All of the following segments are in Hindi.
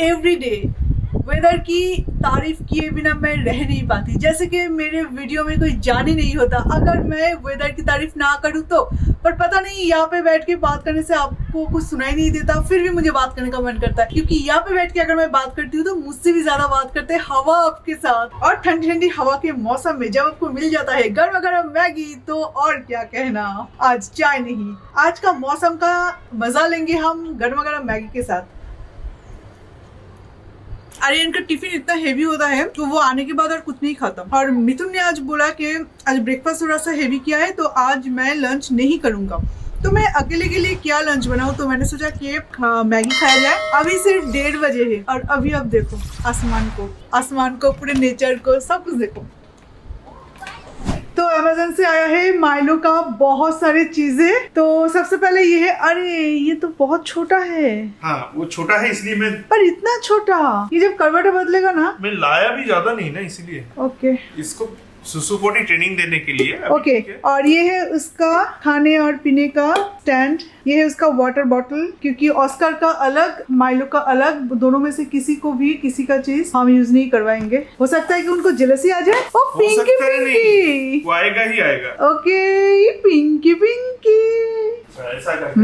एवरी डे वेदर की तारीफ किए बिना मैं रह नहीं पाती। जैसे कि मेरे वीडियो में कोई जान ही नहीं होता अगर मैं वेदर की तारीफ ना करूँ तो। पर पता नहीं यहाँ पे बैठ के बात करने से आपको कुछ सुनाई नहीं देता, फिर भी मुझे बात करने का मन करता है, क्योंकि यहाँ पे बैठ के अगर मैं बात करती हूँ तो मुझसे भी ज्यादा बात करते हैं हवा आपके साथ। और ठंडी ठंडी हवा के मौसम में जब आपको मिल जाता है गर्मा गर्म मैगी तो और क्या कहना। आज चाय नहीं, आज का मौसम का मजा लेंगे हम गर्मा गर्म मैगी के साथ। आर्यन का टिफिन इतना हेवी होता है तो वो आने के बाद और कुछ नहीं खाता। और मिथुन ने आज बोला कि आज ब्रेकफास्ट थोड़ा सा हेवी किया है तो आज मैं लंच नहीं करूंगा। तो मैं अकेले के लिए क्या लंच बनाऊं, तो मैंने सोचा कि मैगी खाया जाए। अभी सिर्फ 1:30 बजे है और अभी अब देखो आसमान को पूरे नेचर को सब कुछ देखो। तो अमेज़न से आया है माइलो का बहुत सारी चीजें। तो सबसे पहले ये है, अरे ये तो बहुत छोटा है। हाँ वो छोटा है इसलिए मैं, पर इतना छोटा, ये जब करवट बदलेगा ना। मैं लाया भी ज्यादा नहीं ना इसीलिए। ओके इसको सुसु पोटी ट्रेनिंग देने के लिए। ओके और ये है उसका खाने और पीने का स्टैंड, ये है उसका वाटर बॉटल, क्योंकि ऑस्कर का अलग माइलो का अलग, दोनों में से किसी को भी किसी का चीज हम यूज नहीं करवाएंगे। हो सकता है कि उनको जेलसी आ जाए। ओ पिंकी पिंकी, वो आएगा ही आएगा। ओके पिंकी पिंकी, ऐसा करके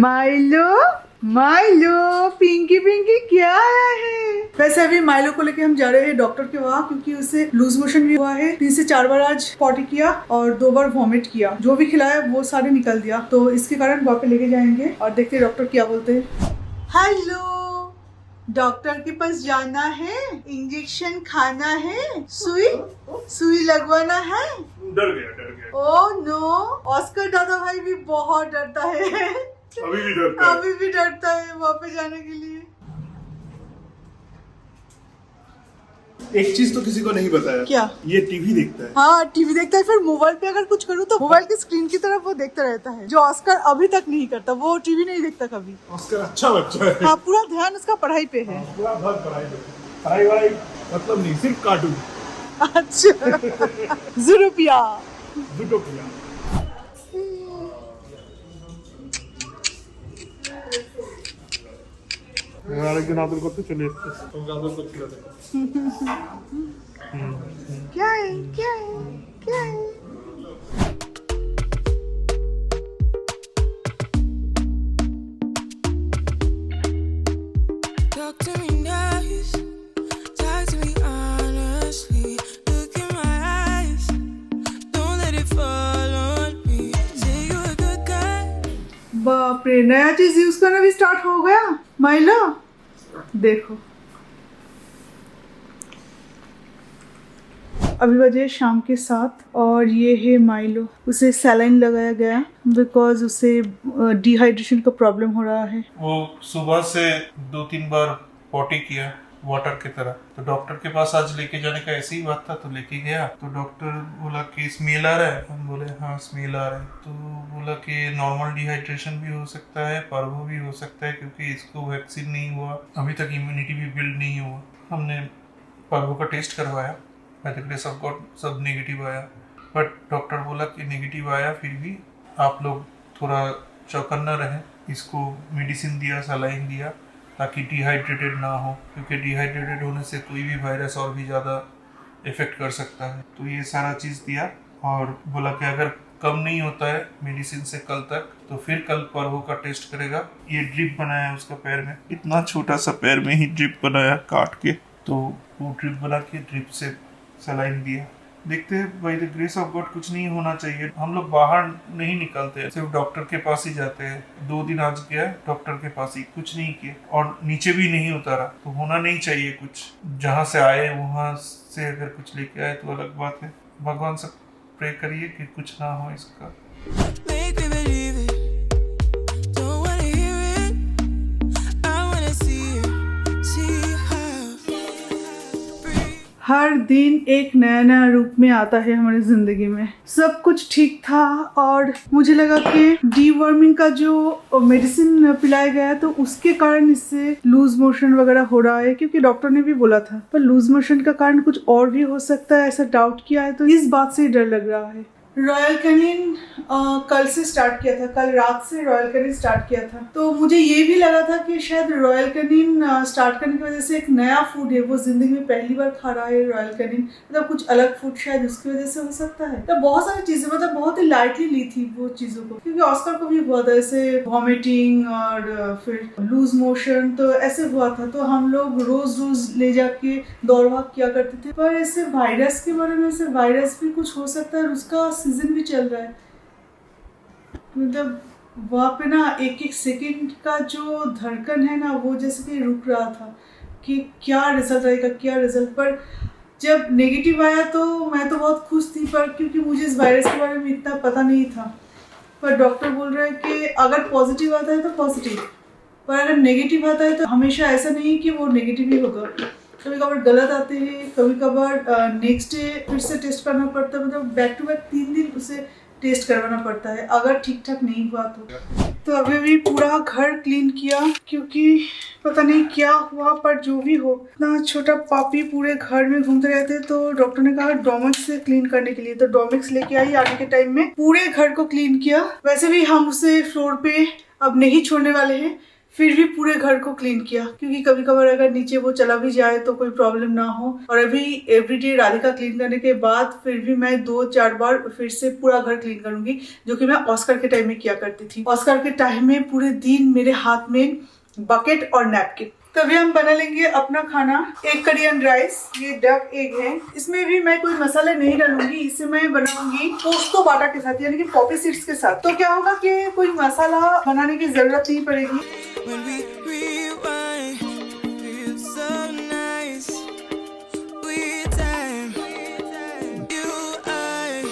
माइलो पिंकी पिंकी क्या आया है। वैसे अभी माइलो को लेके हम जा रहे हैं डॉक्टर के वहाँ, क्योंकि उसे लूज मोशन भी हुआ है। 3 से 4 बार आज पॉटी किया और 2 बार वॉमिट किया। जो भी खिलाया वो सारे निकल दिया, तो इसके कारण वहाँ पे लेके जाएंगे और देखते हैं डॉक्टर क्या बोलते हैं। हेलो, डॉक्टर के पास जाना है, इंजेक्शन खाना है, सुई लगवाना है। डर गया। ओह नो, ऑस्कर दादा भाई भी बहुत डरता है। अभी भी डरता है वहाँ पे जाने के लिए। एक चीज तो किसी को नहीं बताया। क्या? ये टीवी देखता है। हाँ टीवी देखता है, फिर मोबाइल पे अगर कुछ करूँ तो मोबाइल की स्क्रीन की तरफ वो देखता रहता है, जो ऑस्कर अभी तक नहीं करता। वो टीवी नहीं देखता कभी। ऑस्कर अच्छा बच्चा है। हाँ पूरा ध्यान उसका पढ़ाई पे है। पूरा पढ़ाई मतलब नहीं, सिर्फ कार्टून। अच्छा ज़ुरुपिया আরেকদিন আদর করতে চলে এসেছে, তোমরা আদর করতে হবে। क्या है Talk to me nice, talk to me honestly. Look in my eyes, don't let it fall on me. Say you're a good guy. बाप रे, नया चीज यूज करना भी स्टार्ट हो गया माइलो। देखो अभी बजे शाम के 7 और ये है माइलो। उसे सैलाइन लगाया गया बिकॉज उसे डिहाइड्रेशन का प्रॉब्लम हो रहा है। वो सुबह से 2-3 बार पॉटी किया वाटर की तरह। तो डॉक्टर के पास आज लेके जाने का ऐसे ही बात था, तो लेके गया। तो डॉक्टर बोला कि स्मेल आ रहा है। हम बोले हाँ स्मेल आ रहा है। तो बोला कि नॉर्मल डिहाइड्रेशन भी हो सकता है, पार्वो भी हो सकता है, क्योंकि इसको वैक्सीन नहीं हुआ अभी तक, इम्यूनिटी भी बिल्ड नहीं हुआ। हमने पार्वो का टेस्ट करवाया, by the grace of God सब नेगेटिव आया। बट डॉक्टर बोला कि नेगेटिव आया फिर भी आप लोग थोड़ा चौकन्ना रहें। इसको मेडिसिन दिया, सलाइन दिया, ताकि डिहाइड्रेटेड ना हो, क्योंकि डिहाइड्रेटेड होने से कोई भी वायरस और भी ज़्यादा इफेक्ट कर सकता है। तो ये सारा चीज़ दिया और बोला कि अगर कम नहीं होता है मेडिसिन से कल तक, तो फिर कल पर्वो का टेस्ट करेगा। ये ड्रिप बनाया उसका पैर में, इतना छोटा सा पैर में ही ड्रिप बनाया काट के। तो वो ड्रिप बना के ड्रिप से सलाइन दिया। देखते हैं by the grace of God कुछ नहीं होना चाहिए। हम लोग बाहर नहीं निकलते हैं, सिर्फ डॉक्टर के पास ही जाते हैं। 2 दिन आज गया डॉक्टर के पास ही, कुछ नहीं किया और नीचे भी नहीं उतारा। तो होना नहीं चाहिए कुछ। जहाँ से आए वहाँ से अगर कुछ लेके आए तो अलग बात है। भगवान से प्रे करिए कि कुछ ना हो इसका। Make me believe it. Don't wanna hear it. I wanna see how. हर दिन एक नया नया रूप में आता है हमारी जिंदगी में। सब कुछ ठीक था और मुझे लगा कि डीवर्मिंग का जो मेडिसिन पिलाया गया तो उसके कारण इससे लूज मोशन वगैरह हो रहा है, क्योंकि डॉक्टर ने भी बोला था। पर लूज मोशन का कारण कुछ और भी हो सकता है, ऐसा डाउट किया है। तो इस बात से डर लग रहा है। रॉयल कैनिन कल से स्टार्ट किया था, कल रात से रॉयल कैनिन स्टार्ट किया था। तो मुझे ये भी लगा था कि शायद रॉयल कैनिन स्टार्ट करने की वजह से एक नया फूड है, वो जिंदगी में पहली बार खा रहा है रॉयल कैनिन, मतलब कुछ अलग फूड शायद उसकी वजह से हो सकता है। तो बहुत सारी चीजें मतलब बहुत ही लाइटली ली थी वो चीजों को, क्योंकि ऑस्कर को भी हुआ था ऐसे वॉमिटिंग और फिर लूज मोशन, तो ऐसे हुआ था। तो हम लोग रोज रोज ले जाके दौड़ भाग किया करते थे। पर ऐसे वायरस के बारे में, ऐसे वायरस भी कुछ हो सकता है, उसका सीजन भी चल रहा है। मतलब वहाँ पे ना एक एक सेकंड का जो धड़कन है ना, वो जैसे कि रुक रहा था कि क्या रिजल्ट आएगा, क्या रिजल्ट। पर जब नेगेटिव आया तो मैं तो बहुत खुश थी, पर क्योंकि मुझे इस वायरस के बारे में इतना पता नहीं था। पर डॉक्टर बोल रहे हैं कि अगर पॉजिटिव आता है तो पॉजिटिव, पर अगर नेगेटिव आता है तो हमेशा ऐसा नहीं कि वो नेगेटिव ही होगा। कभी कभार गलत आते हैं, कभी कभार नेक्स्ट डे फिर से टेस्ट करना पड़ता है, मतलब बैक टू बैक 3 दिन उसे टेस्ट करवाना पड़ता है अगर ठीक ठाक नहीं हुआ तो अभी भी पूरा घर क्लीन किया, क्योंकि पता नहीं क्या हुआ, पर जो भी हो, इतना छोटा पापी पूरे घर में घूमते रहते। तो डॉक्टर ने कहा डोमेक्स से क्लीन करने के लिए, तो डोमेक्स लेके आई। आने के टाइम में पूरे घर को क्लीन किया। वैसे भी हम उसे फ्लोर पे अब नहीं छोड़ने वाले हैं, फिर भी पूरे घर को क्लीन किया, क्योंकि कभी कभार अगर नीचे वो चला भी जाए तो कोई प्रॉब्लम ना हो। और अभी एवरीडे राधिका क्लीन करने के बाद फिर भी मैं 2-4 बार फिर से पूरा घर क्लीन करूंगी, जो कि मैं ऑस्कर के टाइम में किया करती थी। ऑस्कर के टाइम में पूरे दिन मेरे हाथ में बकेट और नैपकिन। तभी हम बना लेंगे अपना खाना, एक कोरियन राइस, ये डक एग है। इसमें भी मैं कोई मसाले नहीं डालूंगी, इसे मैं बनाऊंगी पोस्तो बाटा के साथ, यानी कि पॉपी सीड्स के साथ। तो क्या होगा कि कोई मसाला बनाने की जरूरत नहीं पड़ेगी। When we rewind, feels so nice. With time, you I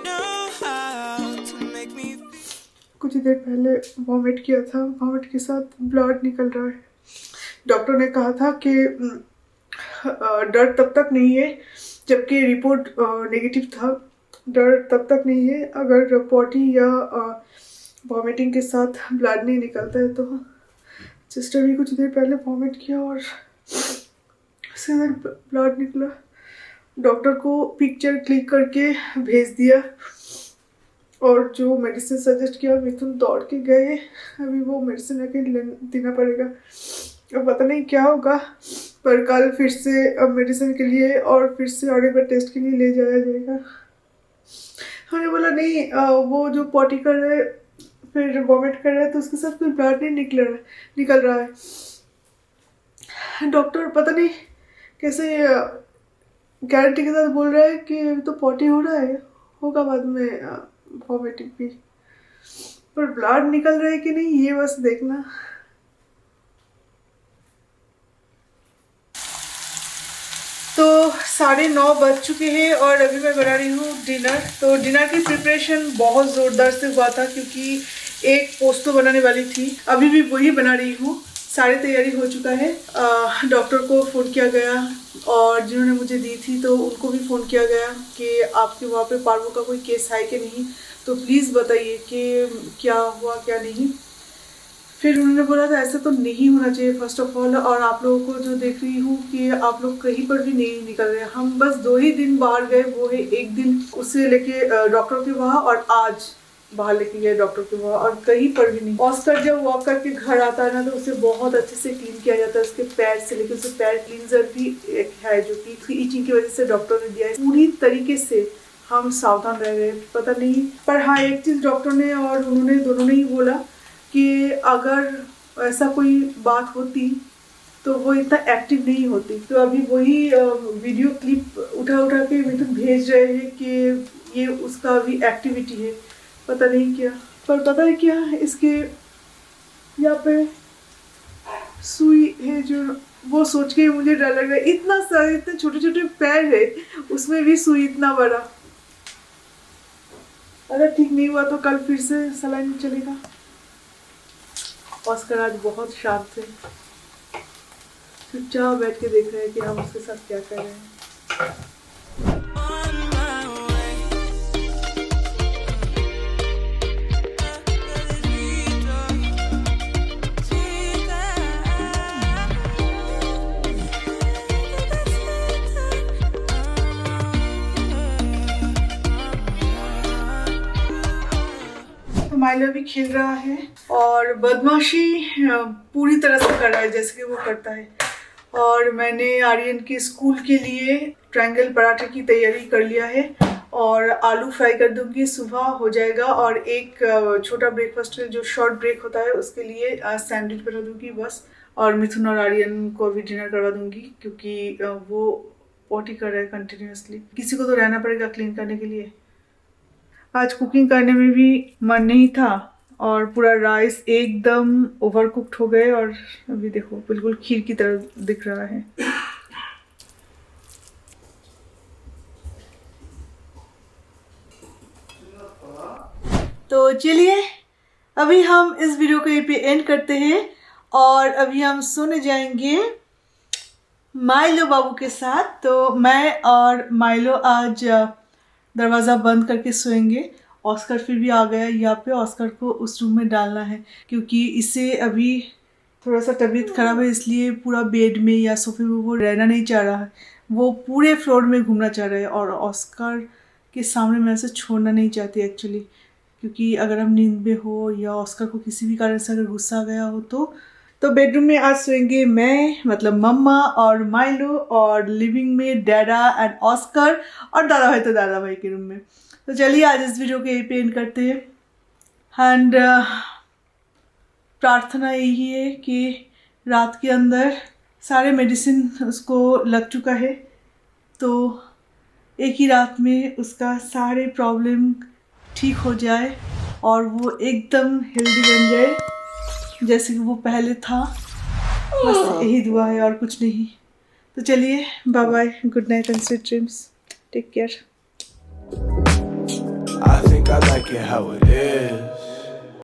know how to make me. कुछ देर पहले वॉमिट किया था, वॉमिट के साथ ब्लड निकल रहा है। डॉक्टर ने कहा था कि डर तब तक नहीं है जबकि रिपोर्ट नेगेटिव था। डर तब तक नहीं है अगर पॉटी या वॉमिटिंग के साथ ब्लड नहीं निकलता है। तो सिस्टर भी कुछ देर पहले वॉमिट किया और उससे ब्लड निकला। डॉक्टर को पिक्चर क्लिक करके भेज दिया और जो मेडिसिन सजेस्ट किया मिथुन दौड़ के गए। अभी वो मेडिसिन आके देना पड़ेगा। अब पता नहीं क्या होगा, पर कल फिर से मेडिसिन के लिए और फिर से और एक बार टेस्ट के लिए ले जाया जाएगा। हमने बोला नहीं, वो जो पॉटी कर रहा है फिर वॉमिट कर रहा है तो उसके साथ कोई ब्लड नहीं निकल रहा है। डॉक्टर पता नहीं कैसे गारंटी के साथ बोल रहा है कि तो पॉटी हो रहा है, होगा बाद में वॉमिटिंग भी, पर ब्लड निकल रहा है कि नहीं ये बस देखना। तो 9:30 बज चुके हैं और अभी मैं बना रही हूँ डिनर। तो डिनर की प्रिपरेशन बहुत ज़ोरदार से हुआ था, क्योंकि एक पोस्तो बनाने वाली थी, अभी भी वही बना रही हूँ। सारी तैयारी हो चुका है। डॉक्टर को फ़ोन किया गया और जिन्होंने मुझे दी थी तो उनको भी फ़ोन किया गया कि आपके वहाँ पे पार्वो का कोई केस है कि नहीं, तो प्लीज़ बताइए कि क्या हुआ क्या नहीं। फिर उन्होंने बोला था ऐसा तो नहीं होना चाहिए फर्स्ट ऑफ ऑल, और आप लोगों को जो देख रही हूँ कि आप लोग कहीं पर भी नहीं निकल रहे। हम बस 2 ही दिन बाहर गए, वो है एक दिन उसे लेके डॉक्टर के वहाँ और आज बाहर लेके गए डॉक्टर के वहाँ, और कहीं पर भी नहीं। ऑस्कर जब वॉक करके घर आता है ना तो उसे बहुत अच्छे से क्लीन किया जाता है, उसके पैर से लेकर उसे पैर क्लींजर भी एक है जो कि उसकी ईचिंग की वजह से डॉक्टर ने दिया है। पूरी तरीके से हम सावधान रह गए, पता नहीं। पर हाँ, एक चीज़ डॉक्टर ने और उन्होंने दोनों ने ही बोला कि अगर ऐसा कोई बात होती तो वो इतना एक्टिव नहीं होती। तो अभी वही वीडियो क्लिप उठा के मिथुन भेज रहे हैं कि ये उसका भी एक्टिविटी है, पता नहीं क्या। पर पता है क्या, इसके यहाँ पे सुई है जो, वो सोच के मुझे डर लग रहा है। इतना सारे इतने छोटे छोटे पैर है, उसमें भी सुई इतना बड़ा। अगर ठीक नहीं हुआ तो कल फिर से सलाइन चलेगा। ऑस्कर आज बहुत शांत है, चुपचाप बैठ के देख रहे हैं कि हम उसके साथ क्या कर रहे हैं। On my way. तो माइलो भी खेल रहा है और बदमाशी पूरी तरह से कर रहा है जैसे कि वो करता है। और मैंने आर्यन के स्कूल के लिए ट्रायंगल पराठे की तैयारी कर लिया है और आलू फ्राई कर दूंगी, सुबह हो जाएगा। और एक छोटा ब्रेकफास्ट जो शॉर्ट ब्रेक होता है उसके लिए सैंडविच बना दूंगी बस। और मिथुन और आर्यन को भी डिनर करवा दूंगी क्योंकि वो पॉटी कर रहा है कंटिन्यूअसली। किसी को तो रहना पड़ेगा क्लीन करने के लिए। आज कुकिंग करने में भी मन नहीं था और पूरा राइस एकदम ओवर कुक्ड हो गए और अभी देखो बिल्कुल खीर की तरह दिख रहा है। तो चलिए अभी हम इस वीडियो को यहीं पे एंड करते हैं और अभी हम सोने जाएंगे माइलो बाबू के साथ। तो मैं और माइलो आज दरवाज़ा बंद करके सोएंगे। ऑस्कर फिर भी आ गया यहाँ पे, ऑस्कर को उस रूम में डालना है क्योंकि इसे अभी थोड़ा सा तबीयत खराब है, इसलिए पूरा बेड में या सोफे में वो रहना नहीं चाह रहा है, वो पूरे फ्लोर में घूमना चाह रहा है। और ऑस्कर के सामने मैं उसे छोड़ना नहीं चाहती एक्चुअली, क्योंकि अगर हम नींद में हो या ऑस्कर को किसी भी कारण से अगर गुस्सा आ गया हो तो बेडरूम में आज सोएंगे मैं, मतलब मम्मा और माइलो, और लिविंग में डैडा एंड ऑस्कर, और दादा भाई तो दादा भाई के रूम में। तो चलिए आज इस वीडियो को यहीं पे एंड करते हैं। एंड प्रार्थना यही है कि रात के अंदर सारे मेडिसिन उसको लग चुका है, तो एक ही रात में उसका सारे प्रॉब्लम ठीक हो जाए और वो एकदम हेल्दी बन जाए जैसे कि वो पहले था। बस यही दुआ है और कुछ नहीं। तो चलिए bye bye, good night and sweet dreams, take care. I think I like it how it is.